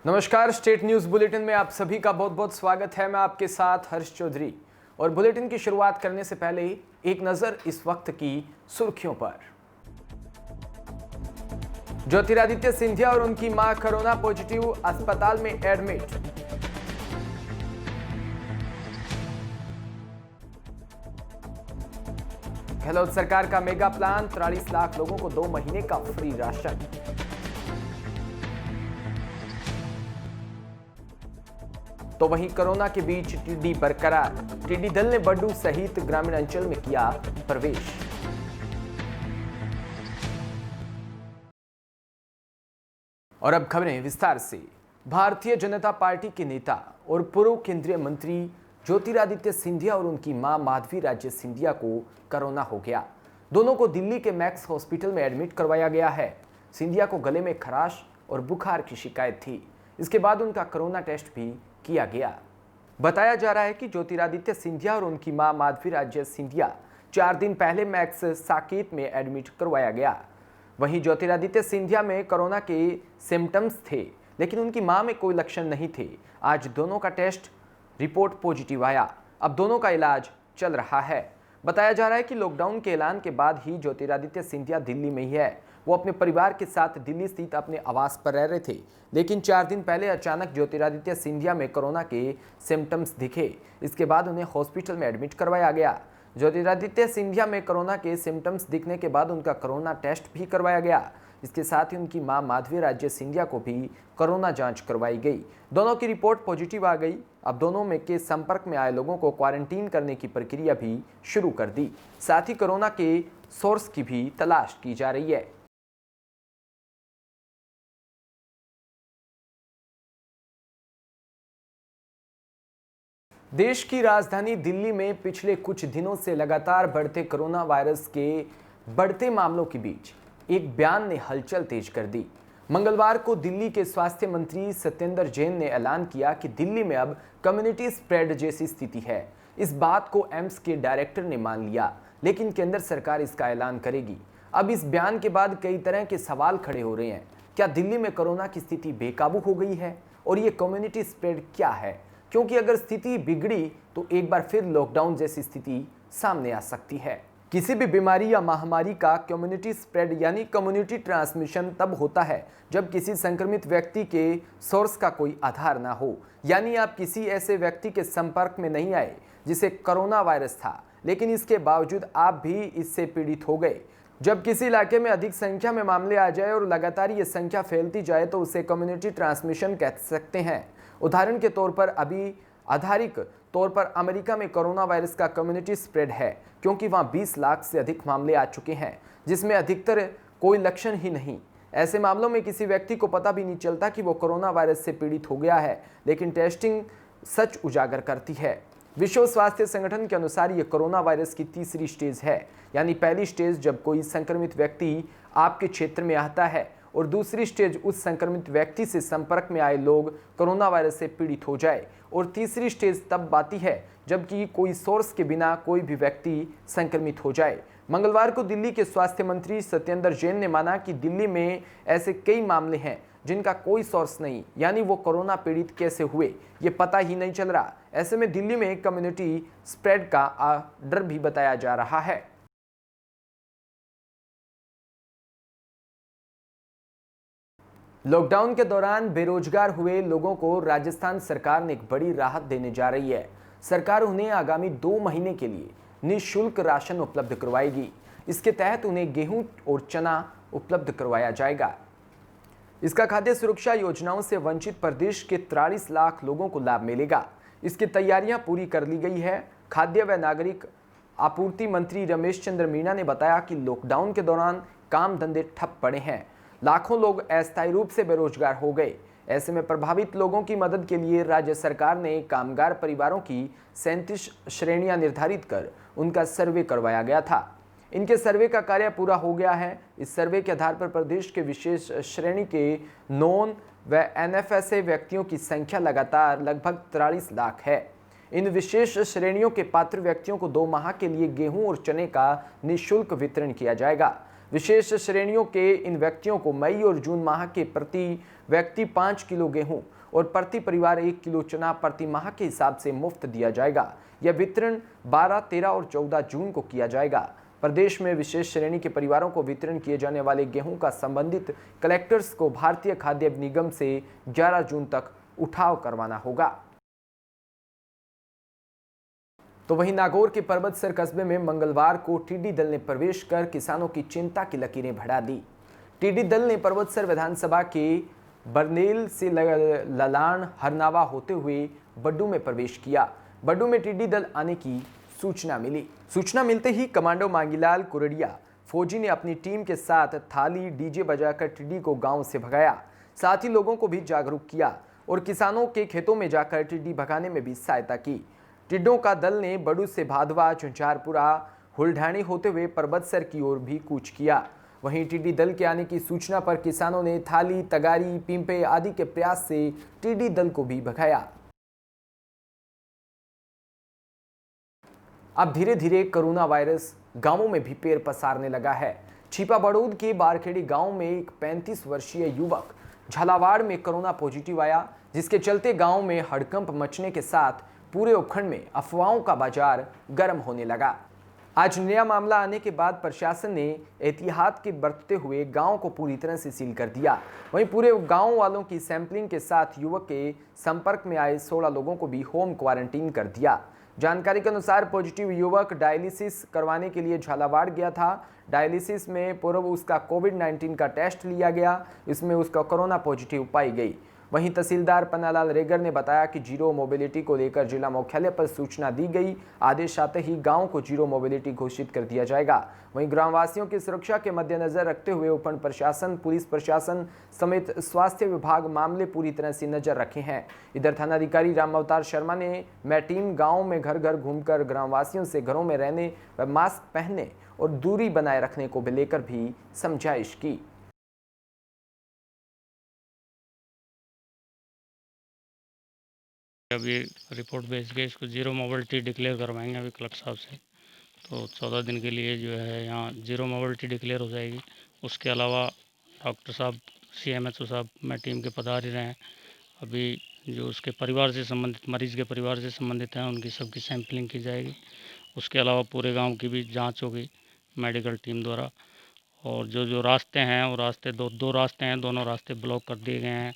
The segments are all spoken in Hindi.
नमस्कार, स्टेट न्यूज बुलेटिन में आप सभी का बहुत बहुत स्वागत है। मैं आपके साथ हर्ष चौधरी। और बुलेटिन की शुरुआत करने से पहले एक नजर इस वक्त की सुर्खियों पर। ज्योतिरादित्य सिंधिया और उनकी मां कोरोना पॉजिटिव, अस्पताल में एडमिट। गहलोत सरकार का मेगा प्लान, 43 लाख लोगों को 2 महीने का फ्री राशन। तो वहीं कोरोना के बीच टिड्डी बरकरार, टिड्डी दल ने बड्डू सहित ग्रामीण अंचल में किया प्रवेश। और अब खबरें विस्तार से। भारतीय जनता पार्टी के नेता और पूर्व केंद्रीय मंत्री ज्योतिरादित्य सिंधिया और उनकी मां माधवी राज्य सिंधिया को कोरोना हो गया। दोनों को दिल्ली के मैक्स हॉस्पिटल में एडमिट करवाया गया है। सिंधिया को गले में खराश और बुखार की शिकायत थी। इसके बाद उनका कोरोना टेस्ट भी किया गया। बताया जा रहा है कि ज्योतिरादित्य सिंधिया और उनकी मां माधवी राज्य सिंधिया 4 दिन पहले मैक्स साकेत में एडमिट करवाया गया। वहीं ज्योतिरादित्य सिंधिया में कोरोना के सिम्टम्स थे, लेकिन उनकी मां में कोई लक्षण नहीं थे। आज दोनों का टेस्ट रिपोर्ट पॉजिटिव आया। अब दोनों का इलाज चल रहा है। बताया जा रहा है कि लॉकडाउन के ऐलान के बाद ही ज्योतिरादित्य सिंधिया दिल्ली में ही है। वो अपने परिवार के साथ दिल्ली स्थित अपने आवास पर रह रहे थे, लेकिन 4 दिन पहले अचानक ज्योतिरादित्य सिंधिया में कोरोना के सिम्टम्स दिखे। इसके बाद उन्हें हॉस्पिटल में एडमिट करवाया गया। ज्योतिरादित्य सिंधिया में कोरोना के सिम्टम्स दिखने के बाद उनका कोरोना टेस्ट भी करवाया गया। इसके साथ ही उनकी मां माधवी राज्य सिंधिया को भी कोरोना जांच करवाई गई। दोनों की रिपोर्ट पॉजिटिव आ गई। अब दोनों में के संपर्क में आए लोगों को क्वारंटीन करने की प्रक्रिया भी शुरू कर दी। साथ ही कोरोना के सोर्स की भी तलाश की जा रही है। देश की राजधानी दिल्ली में पिछले कुछ दिनों से लगातार बढ़ते कोरोना वायरस के बढ़ते मामलों के बीच एक बयान ने हलचल तेज कर दी। मंगलवार को दिल्ली के स्वास्थ्य मंत्री सत्येंद्र जैन ने ऐलान किया कि दिल्ली में अब कम्युनिटी स्प्रेड जैसी स्थिति है। इस बात को एम्स के डायरेक्टर ने मान लिया, लेकिन केंद्र सरकार इसका ऐलान करेगी। अब इस बयान के बाद कई तरह के सवाल खड़े हो रहे हैं। क्या दिल्ली में कोरोना की स्थिति बेकाबू हो गई है? और ये कम्युनिटी स्प्रेड क्या है? क्योंकि अगर स्थिति बिगड़ी तो एक बार फिर लॉकडाउन जैसी स्थिति सामने आ सकती है। किसी भी बीमारी या महामारी का कम्युनिटी स्प्रेड यानी कम्युनिटी ट्रांसमिशन तब होता है जब किसी संक्रमित व्यक्ति के सोर्स का कोई आधार ना हो, यानी आप किसी ऐसे व्यक्ति के संपर्क में नहीं आए जिसे कोरोना वायरस था, लेकिन इसके बावजूद आप भी इससे पीड़ित हो गए। जब किसी इलाके में अधिक संख्या में मामले आ जाए और लगातार ये संख्या फैलती जाए तो उसे कम्युनिटी ट्रांसमिशन कह सकते हैं। उदाहरण के तौर पर अभी आधारिक तौर पर अमेरिका में कोरोना वायरस का कम्युनिटी स्प्रेड है, क्योंकि वहां 20 लाख से अधिक मामले आ चुके हैं, जिसमें अधिकतर कोई लक्षण ही नहीं। ऐसे मामलों में किसी व्यक्ति को पता भी नहीं चलता कि वो कोरोना वायरस से पीड़ित हो गया है, लेकिन टेस्टिंग सच उजागर करती है। विश्व स्वास्थ्य संगठन के अनुसार ये कोरोना वायरस की तीसरी स्टेज है, यानी पहली स्टेज जब कोई संक्रमित व्यक्ति आपके क्षेत्र में आता है, और दूसरी स्टेज उस संक्रमित व्यक्ति से संपर्क में आए लोग कोरोना वायरस से पीड़ित हो जाए, और तीसरी स्टेज तब आती है जबकि कोई सोर्स के बिना कोई भी व्यक्ति संक्रमित हो जाए। मंगलवार को दिल्ली के स्वास्थ्य मंत्री सत्येंद्र जैन ने माना कि दिल्ली में ऐसे कई मामले हैं जिनका कोई सोर्स नहीं, यानी वो कोरोना पीड़ित कैसे हुए ये पता ही नहीं चल रहा। ऐसे में दिल्ली में कम्युनिटी स्प्रेड का डर भी बताया जा रहा है। लॉकडाउन के दौरान बेरोजगार हुए लोगों को राजस्थान सरकार ने एक बड़ी राहत देने जा रही है। सरकार उन्हें आगामी 2 महीने के लिए निःशुल्क राशन उपलब्ध करवाएगी। इसके तहत उन्हें गेहूं और चना उपलब्ध करवाया जाएगा। इसका खाद्य सुरक्षा योजनाओं से वंचित प्रदेश के 43 लाख लोगों को लाभ मिलेगा। इसकी तैयारियां पूरी कर ली गई है। खाद्य व नागरिक आपूर्ति मंत्री रमेश चंद्र मीना ने बताया कि लॉकडाउन के दौरान काम धंधे ठप पड़े हैं। लाखों लोग अस्थायी रूप से बेरोजगार हो गए। ऐसे में प्रभावित लोगों की मदद के लिए राज्य सरकार ने कामगार परिवारों की 37 श्रेणियां निर्धारित कर उनका सर्वे करवाया गया था। इनके सर्वे का कार्य पूरा हो गया है। इस सर्वे के आधार पर प्रदेश के विशेष श्रेणी के नॉन व एनएफएसए व्यक्तियों की संख्या लगातार लगभग 43 लाख है। इन विशेष श्रेणियों के पात्र व्यक्तियों को 2 माह के लिए गेहूं और चने का निःशुल्क वितरण किया जाएगा। विशेष श्रेणियों के इन व्यक्तियों को मई और जून माह के प्रति व्यक्ति 5 किलो गेहूं और प्रति परिवार 1 किलो चना प्रति माह के हिसाब से मुफ्त दिया जाएगा। यह वितरण 12, 13 और 14 जून को किया जाएगा। प्रदेश में विशेष श्रेणी के परिवारों को वितरण किए जाने वाले गेहूं का संबंधित कलेक्टर्स को भारतीय खाद्य निगम से 11 जून तक उठाव करवाना होगा। तो वहीं नागौर के परबतसर कस्बे में मंगलवार को टिड्डी दल ने प्रवेश कर किसानों की चिंता की लकीरें बढ़ा दी। टिड्डी दल ने परबतसर विधानसभा के बरनेल से ललान हरनावा होते हुए बड्डू में प्रवेश किया। बड्डू में टिड्डी दल आने की सूचना मिली। सूचना मिलते ही कमांडो मांगीलाल कुरड़िया फौजी ने अपनी टीम के साथ थाली डीजे बजाकर टिड्डी को गांव से भगाया। साथ ही लोगों को भी जागरूक किया और किसानों के खेतों में जाकर टिड्डी भगाने में भी सहायता की। टिड्डों का दल ने बड़ू से भादवा, झुंझारपुरा, हुलढाणी होते हुए परबतसर की ओर भी कूच किया। वहीं टिड्डी दल के आने की सूचना पर किसानों ने थाली, तगारी, पिंपे आदि के प्रयास से टिड्डी दल को भी भगाया। अब धीरे धीरे कोरोना वायरस गांवों में भी पैर पसारने लगा है। छिपा बड़ौद के बारखेड़ी गांव में एक 35 वर्षीय युवक झालावाड़ में कोरोना पॉजिटिव आया, जिसके चलते गांव में हड़कंप मचने के साथ पूरे उपखंड में अफवाहों का बाजार गर्म होने लगा। आज नया मामला आने के बाद प्रशासन ने एहतियात के बरतते हुए गांव को पूरी तरह से सील कर दिया। वहीं पूरे गांव वालों की सैंपलिंग के साथ युवक के संपर्क में आए 16 लोगों को भी होम क्वारंटीन कर दिया। जानकारी के अनुसार पॉजिटिव युवक डायलिसिस करवाने के लिए झालावाड़ गया था। डायलिसिस में पूर्व उसका कोविड-19 का टेस्ट लिया गया, इसमें उसका कोरोना पॉजिटिव पाई गई। वहीं तहसीलदार पन्नालाल रेगर ने बताया कि जीरो मोबिलिटी को लेकर जिला मुख्यालय पर सूचना दी गई। आदेश आते ही गांव को जीरो मोबिलिटी घोषित कर दिया जाएगा। वहीं ग्रामवासियों की सुरक्षा के मद्देनजर रखते हुए उपखंड प्रशासन, पुलिस प्रशासन समेत स्वास्थ्य विभाग मामले पूरी तरह से नजर रखे हैं। इधर थानाधिकारी राम अवतार शर्मा ने मैं टीम गाँव में घर घर घूमकर ग्रामवासियों से घरों में रहने व मास्क पहनने और दूरी बनाए रखने को लेकर भी समझाइश की। अभी रिपोर्ट भेज के इसको जीरो मोबिलिटी डिक्लेयर करवाएंगे अभी कलेक्टर साहब से, तो 14 दिन के लिए जो है यहाँ जीरो मोबिलिटी डिक्लेयर हो जाएगी। उसके अलावा डॉक्टर साहब, CMHO साहब, मैं टीम के पधार ही रहे हैं। अभी जो उसके परिवार से संबंधित, मरीज़ के परिवार से संबंधित हैं, उनकी सबकी सैंपलिंग की जाएगी। उसके अलावा पूरे गाँव की भी जाँच होगी मेडिकल टीम द्वारा। और जो रास्ते हैं वो रास्ते दो रास्ते हैं, दोनों रास्ते ब्लॉक कर दिए गए हैं।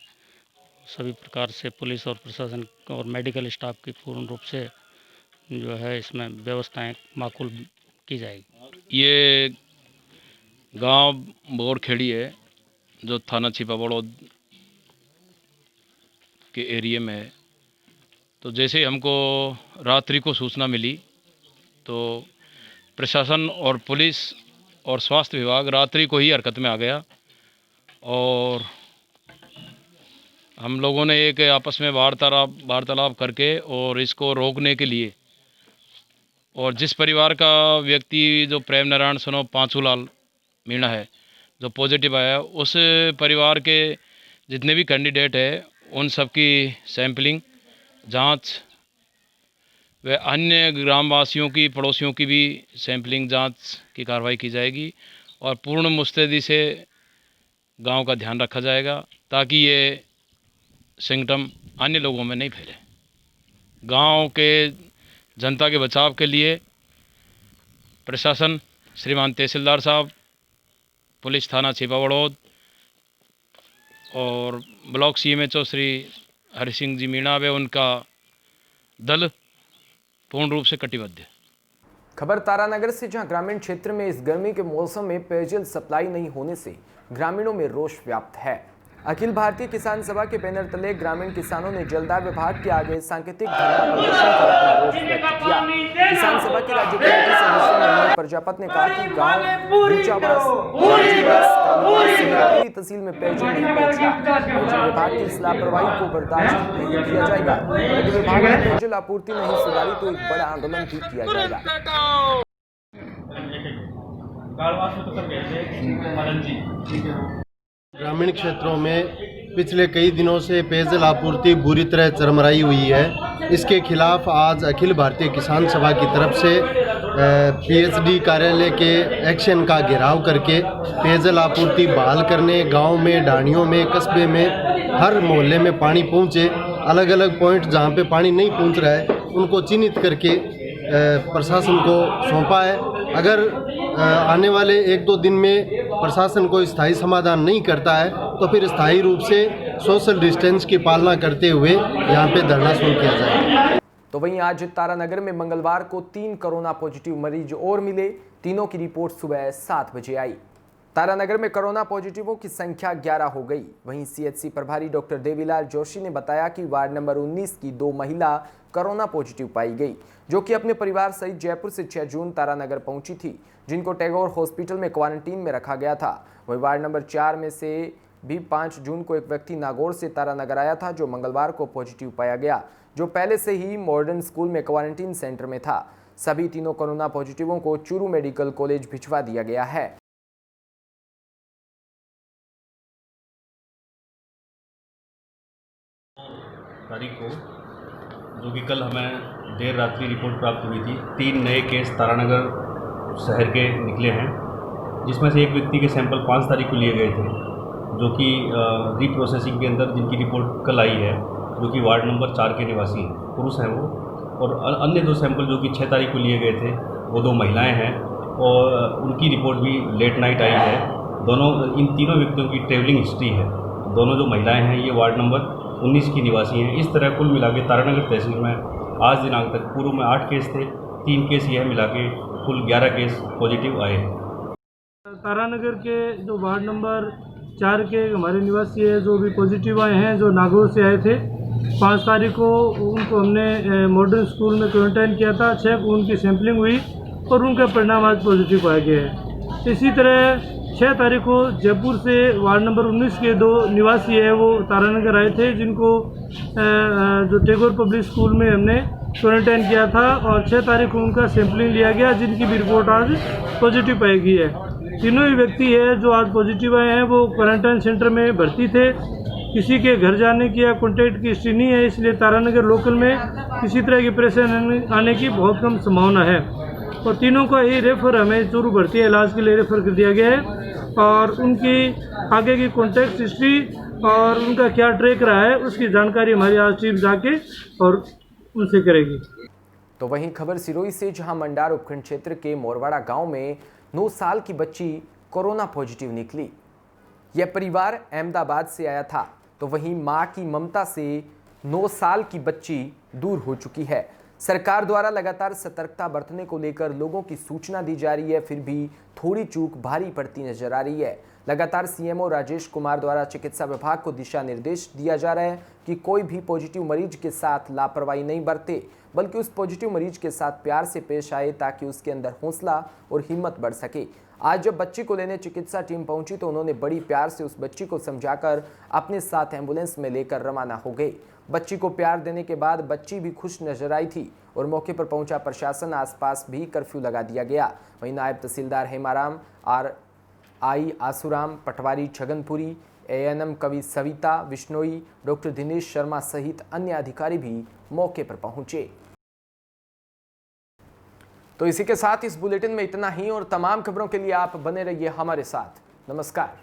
सभी प्रकार से पुलिस और प्रशासन और मेडिकल स्टाफ की पूर्ण रूप से जो है इसमें व्यवस्थाएं माकूल की जाएगी। ये गांव बोरखेड़ी है जो थाना छिपा बड़ौद के एरिया में है। तो जैसे हमको रात्रि को सूचना मिली तो प्रशासन और पुलिस और स्वास्थ्य विभाग रात्रि को ही हरकत में आ गया और हम लोगों ने एक आपस में वार्तालाप करके और इसको रोकने के लिए, और जिस परिवार का व्यक्ति जो प्रेम नारायण सनो पांचूलाल मीणा है जो पॉजिटिव आया, उस परिवार के जितने भी कैंडिडेट है उन सब की सैंपलिंग, जांच व अन्य ग्रामवासियों की, पड़ोसियों की भी सैंपलिंग, जांच की कार्रवाई की जाएगी और पूर्ण मुस्तैदी से गांव का ध्यान रखा जाएगा ताकि ये सिम्टम अन्य लोगों में नहीं फैले। गांव के जनता के बचाव के लिए प्रशासन, श्रीमान तहसीलदार साहब, पुलिस थाना छिपा बड़ौद और ब्लॉक CMHO श्री हरि सिंह जी मीणा व उनका दल पूर्ण रूप से कटिबद्ध है। खबर तारानगर से, जहां ग्रामीण क्षेत्र में इस गर्मी के मौसम में पेयजल सप्लाई नहीं होने से ग्रामीणों में रोष व्याप्त है। अखिल भारतीय किसान सभा के बैनर तले ग्रामीण किसानों ने जलदाय विभाग के आगे सांकेतिक धरना प्रदर्शन कर अपना रोष व्यक्त किया। किसान सभा के राज्य कमेटी सदस्य मनोज प्रजापत ने कहा कि गांव तहसील में पेयजल नहीं पहुंचा। पेयजल विभाग की इस लापरवाही को बर्दाश्त नहीं किया जाएगा। यदि विभाग में पेयजल आपूर्ति नहीं सुधारी तो एक बड़ा आंदोलन भी किया जाएगा। ग्रामीण क्षेत्रों में पिछले कई दिनों से पेयजल आपूर्ति बुरी तरह चरमराई हुई है। इसके खिलाफ आज अखिल भारतीय किसान सभा की तरफ से PhD कार्यालय के एक्शन का घेराव करके पेयजल आपूर्ति बहाल करने, गांव में, ढाणियों में, कस्बे में हर मोहल्ले में पानी पहुंचे। अलग अलग पॉइंट जहां पे पानी नहीं पहुंच रहा है उनको चिन्हित करके प्रशासन को सौंपा है। अगर आने वाले 1-2 दिन में प्रशासन कोई स्थायी समाधान नहीं करता है तो फिर स्थायी रूप से सोशल डिस्टेंस की पालना करते हुए यहाँ पे धरना शुरू किया जाएगा। तो वहीं आज तारानगर में मंगलवार को 3 कोरोना पॉजिटिव मरीज और मिले। तीनों की रिपोर्ट सुबह 7 बजे आई। तारानगर में कोरोना पॉजिटिवों की संख्या 11 हो गई। वहीं सीएचसी प्रभारी डॉक्टर देवीलाल जोशी ने बताया कि वार्ड नंबर 19 की 2 महिला कोरोना पॉजिटिव पाई गई, जो कि अपने परिवार सहित जयपुर से 6 जून तारानगर पहुंची थी, जिनको टैगोर हॉस्पिटल में क्वारंटीन में रखा गया था। वहीं वार्ड नंबर 4 में से भी 5 जून को एक व्यक्ति नागौर से तारानगर आया था, जो मंगलवार को पॉजिटिव पाया गया, जो पहले से ही मॉडर्न स्कूल में क्वारंटीन सेंटर में था। सभी तीनों कोरोना पॉजिटिवों को चूरू मेडिकल कॉलेज भिजवा दिया गया है। तारीख को, जो कि कल हमें देर रात्रि रिपोर्ट प्राप्त हुई थी, 3 नए केस तारानगर शहर के निकले हैं, जिसमें से एक व्यक्ति के सैंपल 5 तारीख को लिए गए थे, जो कि रीप्रोसेसिंग के अंदर जिनकी रिपोर्ट कल आई है, जो कि वार्ड नंबर 4 के निवासी हैं, पुरुष हैं वो। और अन्य 2 सैंपल जो कि 6 तारीख को लिए गए थे, वो 2 महिलाएं हैं और उनकी रिपोर्ट भी लेट नाइट आई है। इन तीनों व्यक्तियों की ट्रेवलिंग हिस्ट्री है। दोनों जो महिलाएं हैं ये वार्ड नंबर 19 की निवासी हैं। इस तरह कुल मिला के तारानगर तहसील में आज दिनांक तक पूर्व में 8 केस थे, 3 केस यह मिला के कुल 11 केस पॉजिटिव आए हैं। तारानगर के जो वार्ड नंबर 4 के हमारे निवासी है जो भी पॉजिटिव आए हैं, जो नागौर से आए थे, 5 तारीख को उनको हमने मॉडर्न स्कूल में क्वारंटाइन किया था। 6 को उनकी सैंपलिंग हुई और उनका परिणाम आज पॉजिटिव पाया गया है। इसी तरह 6 तारीख को जयपुर से वार्ड नंबर 19 के 2 निवासी है वो तारानगर आए थे, जिनको जो टैगोर पब्लिक स्कूल में हमने क्वारंटाइन किया था और 6 तारीख को उनका सैंपलिंग लिया गया, जिनकी भी रिपोर्ट आज पॉजिटिव पाई गई है। तीनों ही व्यक्ति है जो आज पॉजिटिव आए हैं वो क्वारंटाइन सेंटर में भर्ती थे। किसी के घर जाने की या कॉन्टैक्ट की हिस्ट्री नहीं है, इसलिए तारानगर लोकल में किसी तरह की परेशानी आने की बहुत कम संभावना है। और तीनों का ही रेफर हमें चूरू भर्ती इलाज के लिए रेफर कर दिया गया है और उनकी आगे की कॉन्टैक्ट हिस्ट्री और उनका क्या ट्रैक रहा है उसकी जानकारी हमारी आज टीम जाके और उनसे करेगी। तो वहीं खबर सिरोही से, जहां मंडार उपखंड क्षेत्र के मोरवाड़ा गांव में 9 साल की बच्ची कोरोना पॉजिटिव निकली। यह परिवार अहमदाबाद से आया था, तो वहीं मां की ममता से 9 साल की बच्ची दूर हो चुकी है। सरकार द्वारा लगातार सतर्कता बरतने को लेकर लोगों की सूचना दी जा रही है, फिर भी थोड़ी चूक भारी पड़ती नजर आ रही है। लगातार सीएमओ राजेश कुमार द्वारा चिकित्सा विभाग को दिशा निर्देश दिया जा रहा है कि कोई भी पॉजिटिव मरीज के साथ लापरवाही नहीं बरते, बल्कि उस पॉजिटिव मरीज के साथ प्यार से पेश आए, ताकि उसके अंदर हौसला और हिम्मत बढ़ सके। आज जब बच्ची को लेने चिकित्सा टीम पहुंची तो उन्होंने बड़ी प्यार से उस बच्ची को समझाकर अपने साथ एम्बुलेंस में लेकर रवाना हो गए। बच्ची को प्यार देने के बाद बच्ची भी खुश नजर आई थी और मौके पर पहुंचा प्रशासन, आसपास भी कर्फ्यू लगा दिया गया। वहीं नायब तहसीलदार हेमाराम, RI आसुराम, पटवारी छगनपुरी, ANM कवि सविता विश्नोई, डॉक्टर दिनेश शर्मा सहित अन्य अधिकारी भी मौके पर पहुंचे। तो इसी के साथ इस बुलेटिन में इतना ही, और तमाम खबरों के लिए आप बने रहिए हमारे साथ। नमस्कार।